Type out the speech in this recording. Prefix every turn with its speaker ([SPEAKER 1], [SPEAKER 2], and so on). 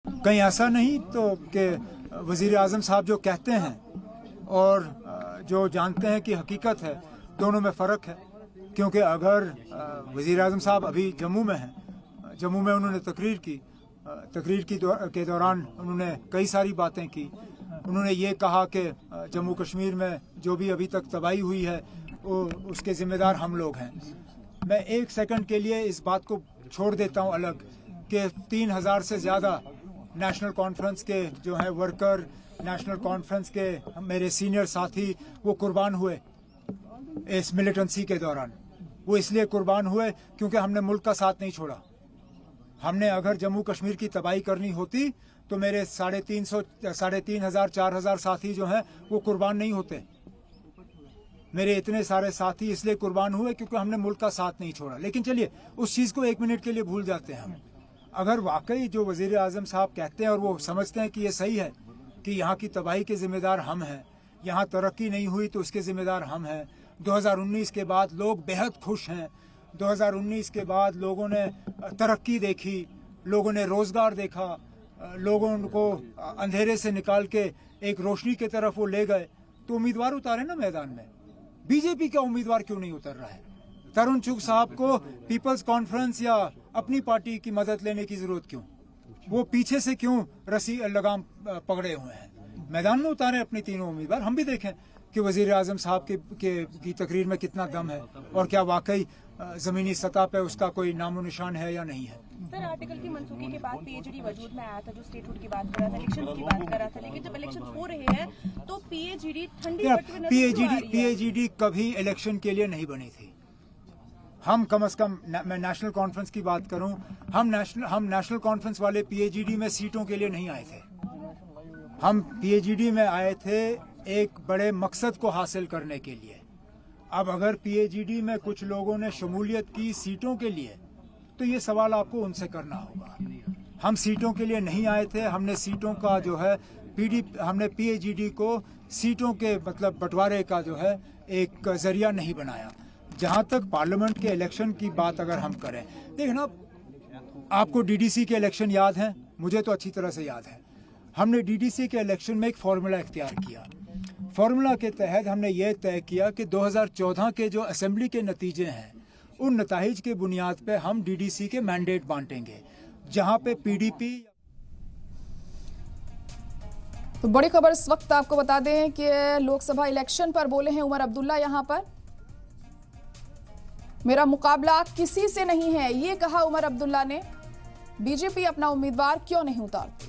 [SPEAKER 1] कहीं ऐसा नहीं तो कि वज़ीर आज़म साहब जो कहते हैं और जो जानते हैं कि हकीकत है, दोनों में फ़र्क है। क्योंकि अगर वज़ीर आज़म साहब अभी जम्मू में हैं, जम्मू में उन्होंने तकरीर के दौरान उन्होंने कई सारी बातें की। उन्होंने ये कहा कि जम्मू कश्मीर में जो भी अभी तक तबाही हुई है वो उसके ज़िम्मेदार हम लोग हैं। मैं एक सेकंड के लिए इस बात को छोड़ देता हूँ अलग कि 3000 से ज़्यादा नेशनल कॉन्फ्रेंस के जो हैं वर्कर, नेशनल कॉन्फ्रेंस के मेरे सीनियर साथी वो कुर्बान हुए इस मिलिटेंसी के दौरान। वो इसलिए कुर्बान हुए क्योंकि हमने मुल्क का साथ नहीं छोड़ा। हमने अगर जम्मू कश्मीर की तबाही करनी होती तो मेरे 3,500 4,000 साथी जो हैं वो कुर्बान नहीं होते। मेरे इतने सारे साथी इसलिए कुर्बान हुए क्योंकि हमने मुल्क का साथ नहीं छोड़ा। लेकिन चलिए उस चीज़ को एक मिनट के लिए भूल जाते हैं हम। अगर वाकई जो वज़ीर आज़म साहब कहते हैं और वो समझते हैं कि ये सही है कि यहाँ की तबाही के ज़िम्मेदार हम हैं, यहाँ तरक्की नहीं हुई तो उसके ज़िम्मेदार हम हैं। 2019 के बाद लोग बेहद खुश हैं। 2019 के बाद लोगों ने तरक्की देखी, लोगों ने रोज़गार देखा, लोगों को अंधेरे से निकाल के एक रोशनी की तरफ वो ले गए। तो उम्मीदवार उतारे ना मैदान में। बीजेपी का उम्मीदवार क्यों नहीं उतर रहा है? तरुण चुग साहब को पीपल्स कॉन्फ्रेंस या अपनी पार्टी की मदद लेने की जरूरत क्यों? वो पीछे से क्यों रस्सी लगाम पकड़े हुए हैं? मैदान में उतारे अपने तीनों उम्मीदवार। हम भी देखें कि वज़ीर आज़म साहब की तकरीर में कितना दम है और क्या वाकई ज़मीनी सतह पे उसका कोई नामो निशान है या नहीं है।
[SPEAKER 2] सर, आर्टिकल की मंसूखी के बाद पीएचडी वजूद में आया था, जो स्टेटहुड की बात कर रहा था, इलेक्शंस की बात कर रहा था, लेकिन जब इलेक्शंस हो रहे हैं तो पीएचडी ठंडी
[SPEAKER 1] पीएचडी कभी इलेक्शन के लिए नहीं बनी थी। हम कम से कम, मैं नेशनल कॉन्फ्रेंस की बात करूं, हम नेशनल कॉन्फ्रेंस वाले पीएचडी में सीटों के लिए नहीं आए थे। हम पीएचडी में आए थे एक बड़े मकसद को हासिल करने के लिए। अब अगर पीएचडी में कुछ लोगों ने शमूलियत की सीटों के लिए तो ये सवाल आपको उनसे करना होगा। हम सीटों के लिए नहीं आए थे। हमने सीटों का जो है हमने पीएचडी को सीटों के मतलब बंटवारे का जो है एक जरिया नहीं बनाया। जहां तक पार्लियामेंट के इलेक्शन की बात अगर हम करें, देखना आपको डीडीसी के इलेक्शन याद हैं, मुझे तो अच्छी तरह से याद है। हमने डीडीसी के इलेक्शन में एक फार्मूला इख्तियार किया। फार्मूला के तहत हमने ये तय किया कि 2014 के जो असेंबली के नतीजे हैं उन नताइज के बुनियाद पे हम डीडीसी के मैंडेट बांटेंगे, जहां पे पीडीपी।
[SPEAKER 3] तो बड़ी खबर इस वक्त आपको बता दें कि लोकसभा इलेक्शन पर बोले हैं उमर अब्दुल्ला। यहां पर मेरा मुकाबला किसी से नहीं है, ये कहा उमर अब्दुल्ला ने। बीजेपी अपना उम्मीदवार क्यों नहीं उतारती?